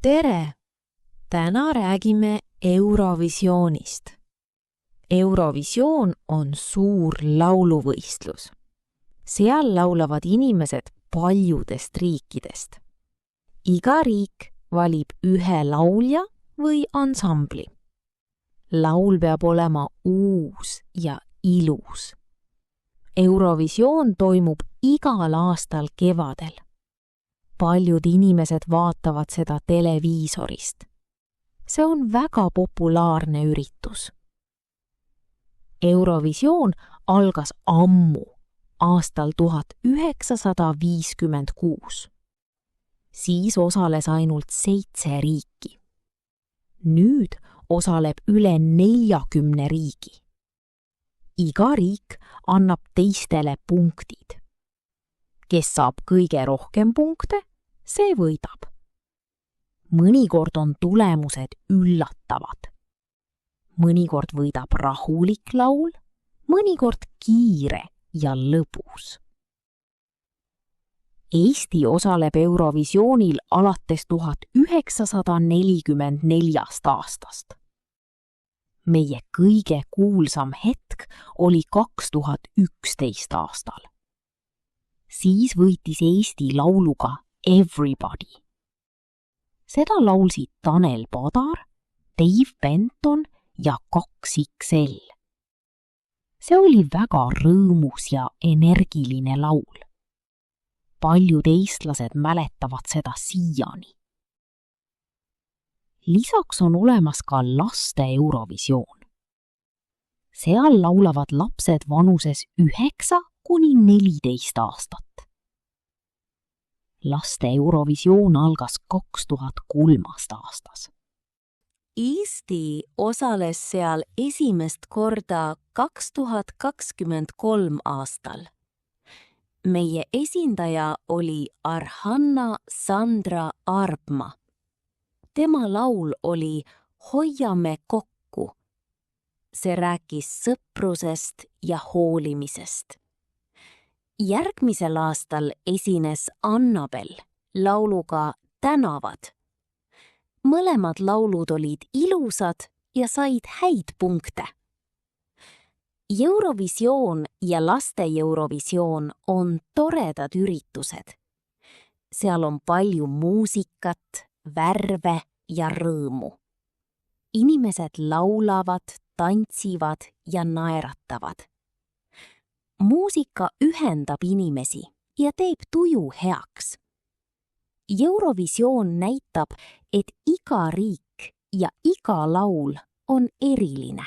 Tere! Täna räägime Eurovisioonist. Eurovisioon on suur lauluvõistlus. Seal laulavad inimesed paljudest riikidest. Iga riik valib ühe laulja või ansambli. Laul peab olema uus ja ilus. Eurovisioon toimub igal aastal kevadel. Paljud inimesed vaatavad seda televiisorist. See on väga populaarne üritus. Eurovisioon algas ammu, aastal 1956. Siis osales ainult 7 riiki. Nüüd osaleb üle 40 riigi. Iga riik annab teistele punktid. Kes saab kõige rohkem punkte, see võidab. Mõnikord on tulemused üllatavad. Mõnikord võidab rahulik laul, mõnikord kiire ja lõbus. Eesti osaleb Eurovisioonil alates 1944. aastast. Meie kõige kuulsam hetk oli 2011. aastal. Siis võitis Eesti lauluga Everybody. Seda laulsid Tanel Padar, Dave Benton ja 2XL. See oli väga rõõmus ja energiline laul. Paljud eestlased mäletavad seda siiani. Lisaks on olemas ka laste Eurovisioon. Seal laulavad lapsed vanuses 9–14 aastat. Laste Eurovisioon algas 2003. aastas. Eesti osales seal esimest korda 2023 aastal. Meie esindaja oli Arhanna Sandra Arbma. Tema laul oli Hoiame kokku. See rääkis sõprusest ja hoolimisest. Järgmisel aastal esines Annabel lauluga Tänavad. Mõlemad laulud olid ilusad ja said häid punkte. Eurovisioon ja laste Eurovisioon on toredad üritused. Seal on palju muusikat, värve ja rõõmu. Inimesed laulavad, tantsivad ja naeratavad. Muusika ühendab inimesi ja teeb tuju heaks. Eurovisioon näitab, et iga riik ja iga laul on eriline.